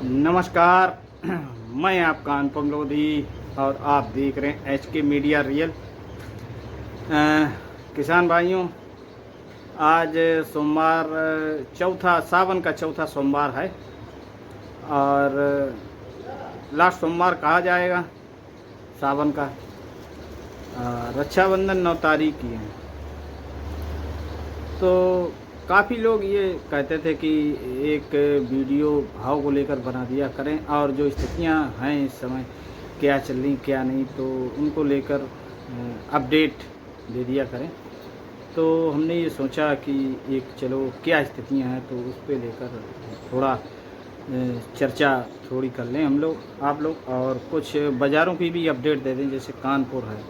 नमस्कार। मैं आपका अनुपम लोधी और आप देख रहे हैं एच के मीडिया रियल। किसान भाइयों, आज सोमवार चौथा सावन का चौथा सोमवार है और लास्ट सोमवार कहा जाएगा सावन का। रक्षाबंधन 9 तारीख की है। तो काफ़ी लोग ये कहते थे कि एक वीडियो भाव को लेकर बना दिया करें और जो स्थितियां हैं इस समय क्या चल रही क्या नहीं, तो उनको लेकर अपडेट दे दिया करें। तो हमने ये सोचा कि एक चलो क्या स्थितियां हैं तो उस पर लेकर थोड़ा चर्चा थोड़ी कर लें हम लोग आप लोग, और कुछ बाज़ारों की भी अपडेट दे दें। जैसे कानपुर है,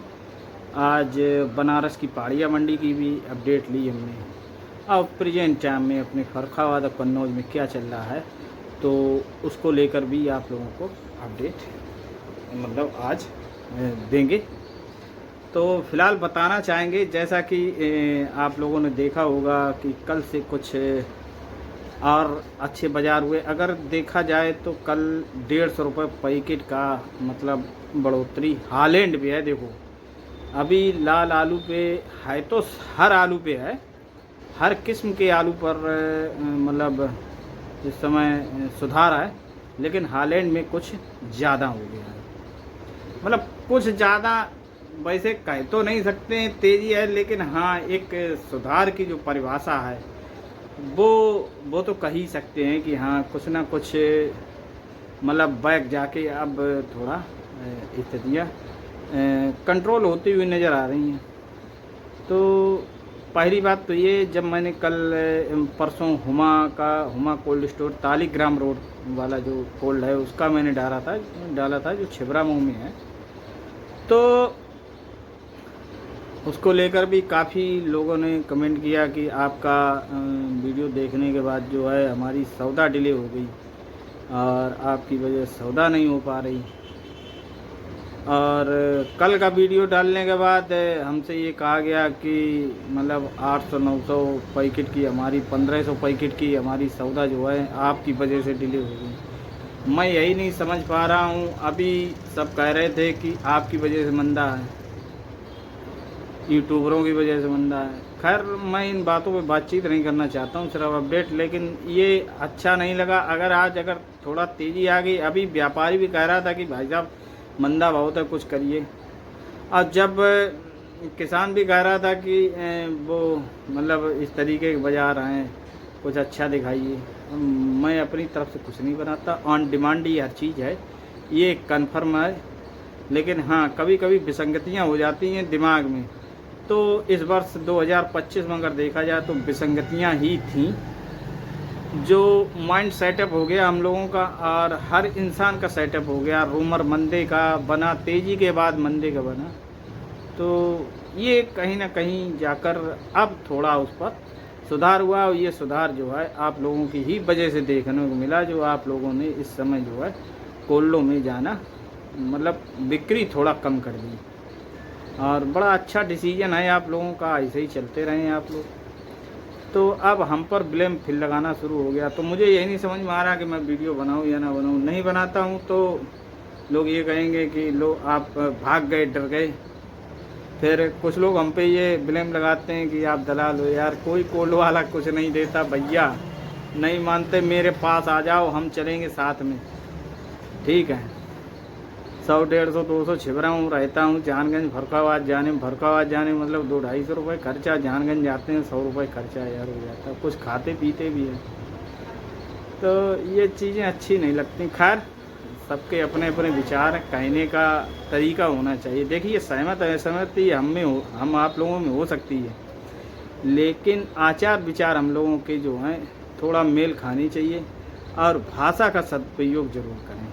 आज बनारस की पहाड़िया मंडी की भी अपडेट ली हमने, और प्रेजेंट टाइम में अपने फर्रुखाबाद और कन्नौज में क्या चल रहा है तो उसको लेकर भी आप लोगों को अपडेट मतलब आज देंगे। तो फ़िलहाल बताना चाहेंगे, जैसा कि आप लोगों ने देखा होगा कि कल से कुछ और अच्छे बाज़ार हुए। अगर देखा जाए तो कल 150 रुपये पैकेट का मतलब बढ़ोतरी हालैंड पे है। देखो अभी लाल आलू पे है तो हर आलू पे है, हर किस्म के आलू पर मतलब इस समय सुधार है, लेकिन हालैंड में कुछ ज़्यादा हो गया है। मतलब कुछ ज़्यादा वैसे कह तो नहीं सकते तेज़ी है, लेकिन हाँ एक सुधार की जो परिभाषा है वो तो कह ही सकते हैं कि हाँ कुछ ना कुछ मतलब बैक जाके अब थोड़ा स्थितियाँ कंट्रोल होती हुई नज़र आ रही हैं। तो पहली बात तो ये, जब मैंने कल परसों हुमा कोल्ड स्टोर तालीग्राम रोड वाला जो कोल्ड है उसका मैंने डाला था जो छिबरामऊ में है, तो उसको लेकर भी काफ़ी लोगों ने कमेंट किया कि आपका वीडियो देखने के बाद जो है हमारी सौदा डिले हो गई और आपकी वजह से सौदा नहीं हो पा रही। और कल का वीडियो डालने के बाद हमसे ये कहा गया कि मतलब 800-900 पैकेट की हमारी 1500 पैकेट की हमारी सौदा जो है आपकी वजह से डिले हो गई। मैं यही नहीं समझ पा रहा हूँ। अभी सब कह रहे थे कि आपकी वजह से मंदा है, यूट्यूबरों की वजह से मंदा है। खैर मैं इन बातों पे बातचीत नहीं करना चाहता हूँ, सिर्फ अपडेट। लेकिन ये अच्छा नहीं लगा। अगर थोड़ा तेज़ी आ गई, अभी व्यापारी भी कह रहा था कि भाई साहब मंदा बहुत है, कुछ करिए। और जब किसान भी कह रहा था कि वो मतलब इस तरीके के बाज़ार हैं, कुछ अच्छा दिखाइए। मैं अपनी तरफ से कुछ नहीं बनाता, ऑन डिमांड ही हर चीज़ है, ये कन्फर्म है। लेकिन हाँ कभी कभी विसंगतियाँ हो जाती हैं दिमाग में। तो इस वर्ष 2025 में अगर देखा जाए तो विसंगतियाँ ही थीं। जो माइंड सेटअप हो गया हम लोगों का और हर इंसान का सेटअप हो गया, रूमर मंदे का बना, तेज़ी के बाद मंदे का बना। तो ये कहीं ना कहीं जाकर अब थोड़ा उस पर सुधार हुआ, और ये सुधार जो है आप लोगों की ही वजह से देखने को मिला, जो आप लोगों ने इस समय जो है कोल्डों में जाना मतलब बिक्री थोड़ा कम कर दी। और बड़ा अच्छा डिसीजन है आप लोगों का, ऐसे ही चलते रहें आप लोग। तो अब हम पर ब्लेम फिर लगाना शुरू हो गया। तो मुझे यही नहीं समझ में आ रहा कि मैं वीडियो बनाऊं या ना बनाऊं। नहीं बनाता हूं तो लोग ये कहेंगे कि लो आप भाग गए, डर गए। फिर कुछ लोग हम पे ये ब्लेम लगाते हैं कि आप दलाल हो। यार कोई कोल्ड वाला कुछ नहीं देता भैया, नहीं मानते मेरे पास आ जाओ, हम चलेंगे साथ में, ठीक है। 100, 150, 200 छिबरामऊ रहता हूँ। जानगंज फर्रुखाबाद जाने मतलब 200-250 रुपये खर्चा। जानगंज जाते हैं 100 रुपये खर्चा यार हो जाता है, कुछ खाते पीते भी हैं। तो ये चीज़ें अच्छी नहीं लगती। खैर सबके अपने अपने विचार हैं, कहने का तरीका होना चाहिए। देखिए सहमति हम आप लोगों में हो सकती है, लेकिन आचार विचार हम लोगों के जो हैं थोड़ा मेल खानी चाहिए, और भाषा का सदुपयोग ज़रूर करें।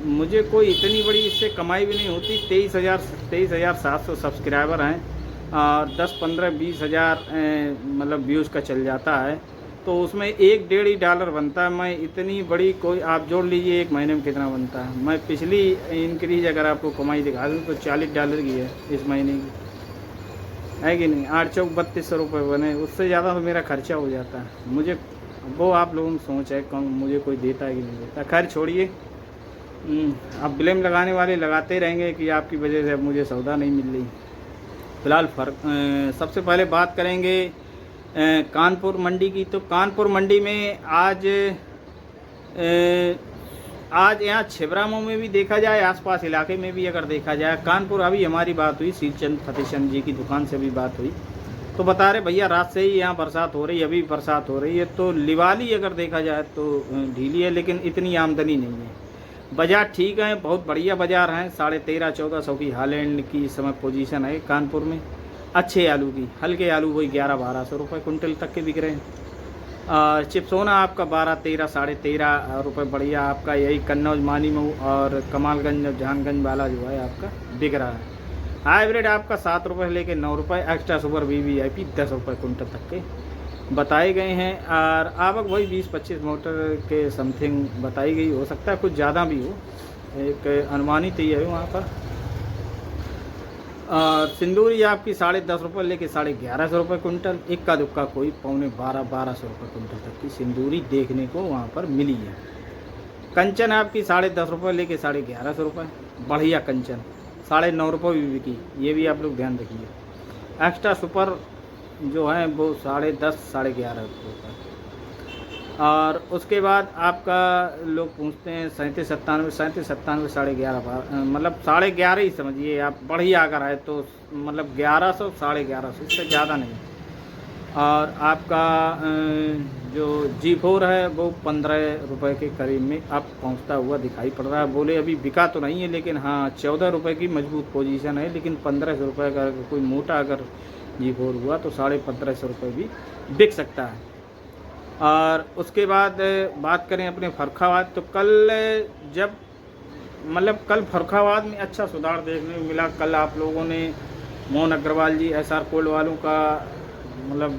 मुझे कोई इतनी बड़ी इससे कमाई भी नहीं होती। 23,700 सब्सक्राइबर हैं और 10-15-20 हज़ार मतलब व्यूज़ का चल जाता है, तो उसमें $1-1.5 बनता है। मैं इतनी बड़ी कोई आप जोड़ लीजिए एक महीने में कितना बनता है। मैं पिछली इंक्रीज अगर आपको कमाई दिखा दूँ तो $40 की है इस महीने की, है कि नहीं। 8 चौक 3200 रुपये बने, उससे ज़्यादा तो मेरा खर्चा हो जाता है। मुझे वो आप लोगों की सोच है, कौन मुझे कोई देता है कि नहीं देता। खैर छोड़िए, अब ब्लेम लगाने वाले लगाते रहेंगे कि आपकी वजह से अब मुझे सौदा नहीं मिल रही। फ़िलहाल सबसे पहले बात करेंगे कानपुर मंडी की। तो कानपुर मंडी में आज यहाँ छिबरामऊ में भी देखा जाए, आसपास इलाके में भी अगर देखा जाए, कानपुर अभी हमारी बात हुई, सीरचंद फतेहचंद जी की दुकान से भी बात हुई, तो बता रहे भैया रात से ही यहाँ बरसात हो रही है, अभी बरसात हो रही है। तो लिवाली अगर देखा जाए तो ढीली है, लेकिन इतनी आमदनी नहीं है। बाज़ार ठीक है, बहुत बढ़िया बाज़ार हैं। 1350-1400 की हालैंड की इस समय पोजीशन है कानपुर में। अच्छे आलू की, हल्के आलू वही 1100-1200 रुपये कुंटल तक के बिक रहे हैं। चिप्सोना आपका 12-13, 13.5 रुपये बढ़िया आपका यही कन्नौज, मानीमऊ और कमालगंज और जहानगंज वाला जो है आपका बिक रहा है। हाइब्रिड आपका 7 रुपये लेके 9 रुपये, एक्स्ट्रा सुपर VVIP 10 रुपये कुंटल तक के बताए गए हैं। और आवक वही 20-25 मोटर के समथिंग बताई गई, हो सकता है कुछ ज़्यादा भी हो, एक अनुमानित ही है वहाँ पर। और सिंदूरी आपकी 10.5 रुपये लेके 1150 रुपये कुंटल, इक्का दुक्का कोई 1200 रुपये कुंटल तक की सिंदूरी देखने को वहाँ पर मिली है। कंचन आपकी 10.5 रुपये लेके 1150 रुपये, बढ़िया कंचन 9.5 रुपये भी बिकी, ये भी आप लोग ध्यान रखिए। एक्स्ट्रा सुपर जो है वो 10.5-11.5 रुपये। और उसके बाद आपका लोग पूछते हैं 37-97, 37-97, 11.5, मतलब 11.5 ही समझिए आप, बढ़िया अगर है तो मतलब 1100, 1150, इससे ज़्यादा नहीं। और आपका जो G4 है वो 15 रुपये के करीब में अब पहुंचता हुआ दिखाई पड़ रहा है। बोले अभी बिका तो नहीं है, लेकिन हाँ 14 रुपये की मजबूत पोजीशन है, लेकिन 1500 रुपये का कोई मोटा अगर G4 हुआ तो 1550 रुपये भी बिक सकता है। और उसके बाद बात करें अपने फर्रुखाबाद, तो कल फर्रुखाबाद में अच्छा सुधार देखने को मिला। कल आप लोगों ने मोहन अग्रवाल जी SR कोल्ड वालों का मतलब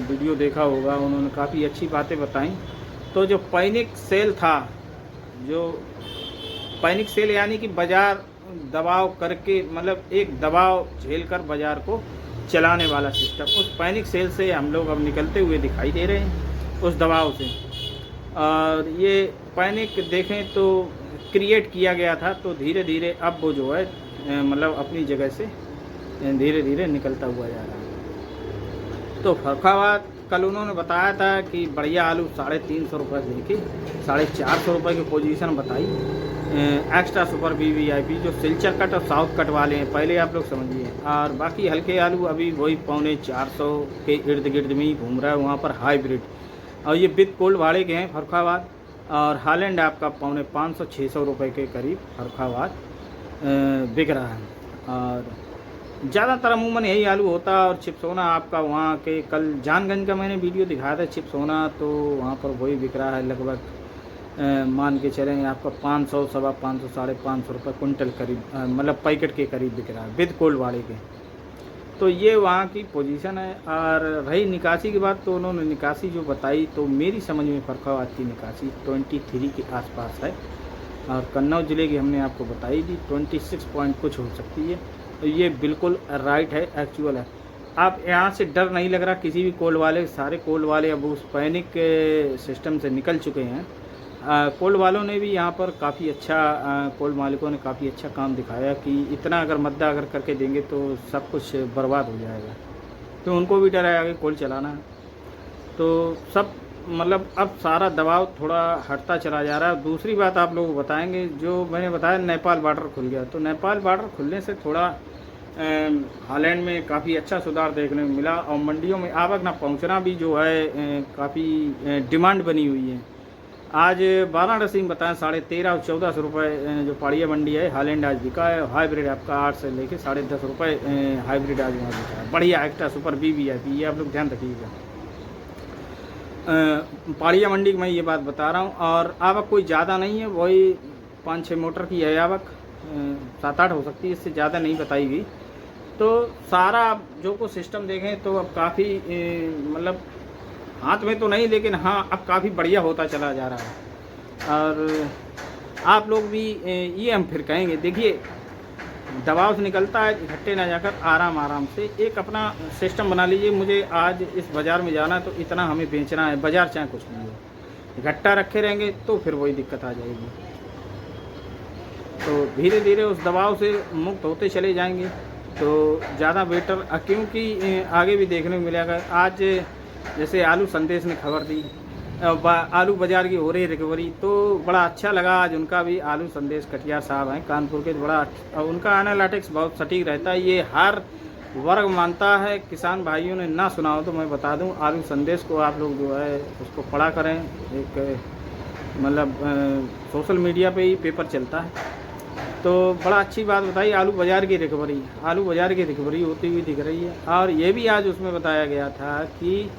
वीडियो देखा होगा, उन्होंने काफ़ी अच्छी बातें बताई। तो जो पैनिक सेल था, जो पैनिक सेल यानी कि बाज़ार दबाव करके, मतलब एक दबाव झेलकर बाज़ार को चलाने वाला सिस्टम, उस पैनिक सेल से हम लोग अब निकलते हुए दिखाई दे रहे हैं, उस दबाव से। और ये पैनिक देखें तो क्रिएट किया गया था, तो धीरे धीरे अब वो जो है मतलब अपनी जगह से धीरे धीरे निकलता हुआ जा रहा है। तो फर्रुखाबाद कल उन्होंने बताया था कि बढ़िया आलू 350 रुपये लेके 450 रुपये की पोजीशन बताई। एक्स्ट्रा सुपर VVIP जो सिल्चर कट और साउथ कट वाले हैं, पहले आप लोग समझिए। और बाकी हल्के आलू अभी वही 450 के इर्द गिर्द में ही घूम रहा है वहाँ पर हाइब्रिड। और ये विद कोल्ड भाड़े के हैं फर्रुखाबाद। और हालैंड आपका 550-600 रुपये के करीब फर्रुखाबाद बिक रहा है। और ज़्यादातर अमूमन यही आलू होता है। और चिप्सोना आपका वहाँ के कल जानगंज का मैंने वीडियो दिखाया था चिप्सोना, तो वहाँ पर वही बिक रहा है लगभग मान के चलेंगे आपका 500, 550, 550 रुपये कुंटल करीब, मतलब पैकेट के करीब बिक रहा है विद कोल्ड वाले के। तो ये वहाँ की पोजीशन है। और रही निकासी की बात, तो उन्होंने निकासी जो बताई, तो मेरी समझ में फर्रुखाबाद की निकासी 23 के आसपास है। और कन्नौज ज़िले की हमने आपको बताई थी 26 पॉइंट कुछ हो सकती है। तो ये बिल्कुल राइट है, एक्चुअल है। आप यहाँ से डर नहीं लग रहा किसी भी कोल्ड वाले, सारे कोल्ड वाले अब उस पैनिक सिस्टम से निकल चुके हैं। कोल्ड वालों ने भी यहाँ पर काफ़ी अच्छा, कोल्ड मालिकों ने काफ़ी अच्छा काम दिखाया कि इतना अगर मद्दा अगर करके देंगे तो सब कुछ बर्बाद हो जाएगा। तो उनको भी डर आया कि कोल्ड चलाना है। तो सब मतलब अब सारा दबाव थोड़ा हटता चला जा रहा है। दूसरी बात आप लोगों को बताएंगे, जो मैंने बताया नेपाल बॉर्डर खुल गया, तो नेपाल बॉर्डर खुलने से थोड़ा हालैंड में काफ़ी अच्छा सुधार देखने को मिला। और मंडियों में आवक ना पहुँचना भी जो है काफ़ी डिमांड बनी हुई है। आज वाराणसी में बताएं 1350 और 1400 रुपये जो पाड़िया मंडी है, हालैंड आज बिका है। हाइब्रिड आपका 8 से लेके 10.5 रुपये हाइब्रिड आज वहाँ बिका है, बढ़िया एक्स्ट्रा सुपर VVIP, ये आप लोग ध्यान रखिएगा। पाड़िया मंडी की मैं ये बात बता रहा हूँ। और आवक कोई ज़्यादा नहीं है, वही 5-6 मोटर की है आवक, 7-8 हो सकती है, इससे ज़्यादा नहीं बताई गई। तो सारा जो को सिस्टम देखें तो अब काफ़ी मतलब हाथ में तो नहीं, लेकिन हाँ अब काफ़ी बढ़िया होता चला जा रहा है। और आप लोग भी ये हम फिर कहेंगे, देखिए दबाव से निकलता है, इकट्ठे ना जाकर आराम आराम से एक अपना सिस्टम बना लीजिए। मुझे आज इस बाज़ार में जाना है तो इतना हमें बेचना है, बाज़ार चाहे कुछ नहीं हो, इकट्ठा रखे रहेंगे तो फिर वही दिक्कत आ जाएगी। तो धीरे धीरे उस दबाव से मुक्त होते चले जाएंगे तो ज़्यादा बेटर, क्योंकि आगे भी देखने को मिलेगा। आज जैसे आलू संदेश ने खबर दी, आलू बाज़ार की हो रही रिकवरी, तो बड़ा अच्छा लगा आज उनका भी। आलू संदेश कटियार साहब हैं कानपुर के, बड़ा उनका एनालिटिक्स बहुत सटीक रहता है। ये हर वर्ग मानता है। किसान भाइयों ने ना सुना हो तो मैं बता दूं, आलू संदेश को आप लोग जो है उसको पढ़ा करें। एक मतलब सोशल मीडिया पे ही पेपर चलता है, तो बड़ा अच्छी बात बताई। आलू बाज़ार की रिकवरी होती हुई दिख रही है। और ये भी आज उसमें बताया गया था कि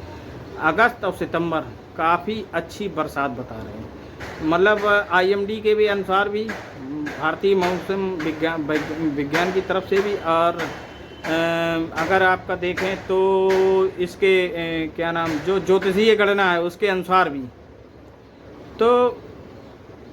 अगस्त और सितंबर काफ़ी अच्छी बरसात बता रहे हैं। मतलब IMD के भी अनुसार भी, भारतीय मौसम विज्ञान की तरफ से भी, और अगर आपका देखें तो इसके क्या नाम, जो ज्योतिषीय गणना है उसके अनुसार भी। तो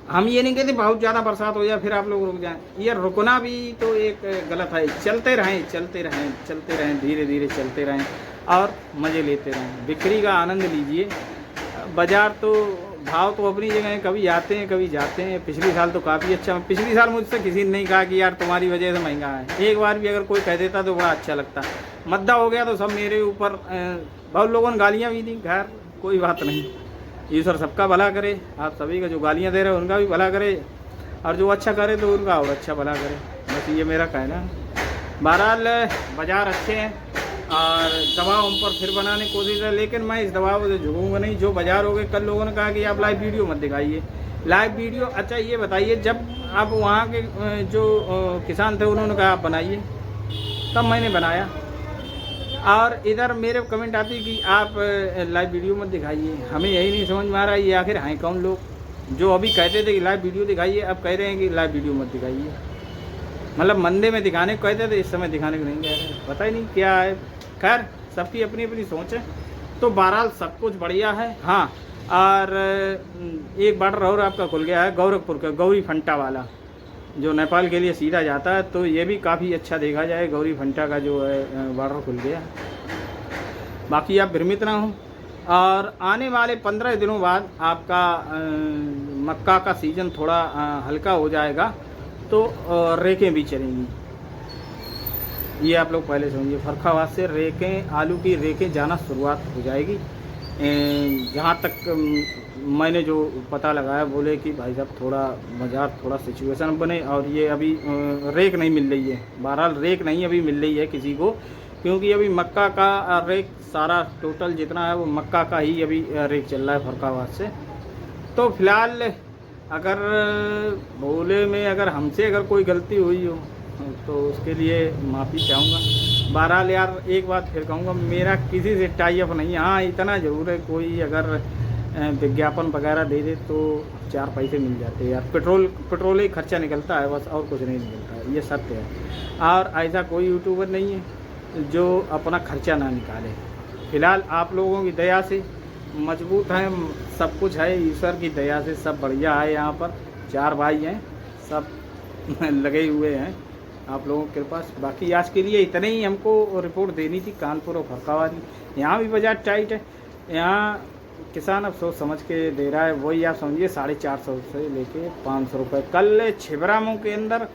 हम ये नहीं कहते बहुत ज़्यादा बरसात हो जाए फिर आप लोग रुक जाएं, ये रुकना भी तो एक गलत है। चलते रहें, धीरे धीरे चलते रहें और मज़े लेते रहें, बिक्री का आनंद लीजिए। बाज़ार तो भाव तो अपनी जगह हैं, कभी आते हैं कभी जाते हैं। पिछली साल तो काफ़ी अच्छा, पिछली साल मुझसे किसी ने नहीं कहा कि यार तुम्हारी वजह से महंगा है। एक बार भी अगर कोई कह देता तो बड़ा अच्छा लगता। मद्दा हो गया तो सब मेरे ऊपर, बहुत लोगों ने गालियाँ भी दी। खैर कोई बात नहीं, ईश्वर सबका भला करे। आप सभी का जो गालियाँ दे रहे हैं उनका भी भला करे, और जो अच्छा करे तो उनका और अच्छा भला करे। बस ये मेरा कहना है। बहरहाल बाज़ार अच्छे हैं और दबाव हम पर फिर बनाने की कोशिश है, लेकिन मैं इस दबाव से झुकूंगा नहीं। जो बाज़ार हो गए, कल लोगों ने कहा कि आप लाइव वीडियो मत दिखाइए, लाइव वीडियो। अच्छा ये बताइए, जब आप वहाँ के जो किसान थे उन्होंने कहा आप बनाइए, तब मैंने बनाया। और इधर मेरे कमेंट आती कि आप लाइव वीडियो मत दिखाइए। हमें यही नहीं समझ में आ रहा है ये आखिर हैं कौन लोग जो अभी कहते थे कि लाइव वीडियो दिखाइए, अब कह रहे हैं कि लाइव वीडियो मत दिखाइए। मतलब मंदे में दिखाने को कहते थे, इस समय दिखाने को नहीं कह रहे, पता ही नहीं क्या है। खैर सबकी अपनी अपनी सोच है। तो बहरहाल सब कुछ बढ़िया है। हाँ, और एक बार्डर और आपका खुल गया है गोरखपुर का, गौरी फंटा वाला, जो नेपाल के लिए सीधा जाता है। तो ये भी काफ़ी अच्छा देखा जाए, गौरी फंटा का जो है बार्डर खुल गया। बाकी आप भ्रमित ना हो। और आने वाले 15 दिनों बाद आपका मक्का का सीज़न थोड़ा हल्का हो जाएगा, तो रेकें भी चलेंगी। ये आप लोग पहले समझिए, फर्रुखाबाद से रेकें, आलू की रेकें जाना शुरुआत हो जाएगी। जहाँ तक मैंने जो पता लगाया, बोले कि भाई साहब थोड़ा बाज़ार थोड़ा सिचुएशन बने, और ये अभी रेक नहीं मिल रही है। बहरहाल रेक नहीं अभी मिल रही है किसी को, क्योंकि अभी मक्का का रेक सारा टोटल जितना है वो मक्का का ही अभी रेक चल रहा है फर्रुखाबाद से। तो फिलहाल अगर बोले में अगर हमसे अगर कोई गलती हुई हो तो उसके लिए माफ़ी चाहूँगा। बहरहाल यार एक बात फिर कहूँगा, मेरा किसी से टाई अप नहीं है। हाँ इतना ज़रूर है, कोई अगर विज्ञापन वगैरह दे दे तो 4 पैसे मिल जाते हैं यार। पेट्रोल ही खर्चा निकलता है बस, और कुछ नहीं निकलता है, ये सत्य है। और ऐसा कोई यूट्यूबर नहीं है जो अपना खर्चा ना निकाले। फिलहाल आप लोगों की दया से मजबूत हैं, सब कुछ है, ईश्वर की दया से सब बढ़िया है। यहाँ पर 4 भाई हैं, सब लगे हुए हैं आप लोगों के पास। बाकी आज के लिए इतने ही हमको रिपोर्ट देनी थी कानपुर और फर्रुखाबाद की। यहाँ भी बाज़ार टाइट है, यहाँ किसान अब सोच समझ के दे रहा है। वही आप समझिए 450 से लेके 500 रुपये। कल छिबरामऊ के अंदर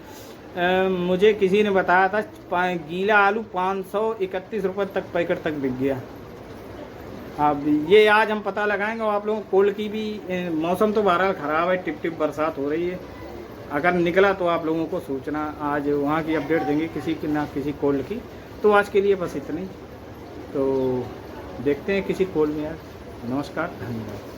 मुझे किसी ने बताया था गीला आलू 531 रुपये तक पैकेट तक बिक गया। अब ये आज हम पता लगाएंगे। और आप लोगों को कोल्ड की भी मौसम तो बहरहाल ख़राब है, टिप टिप बरसात हो रही है। अगर निकला तो आप लोगों को सूचना आज वहाँ की अपडेट देंगे, किसी की ना किसी कोल्ड की। तो आज के लिए बस इतना ही, तो देखते हैं किसी कोल्ड में यार। नमस्कार, धन्यवाद।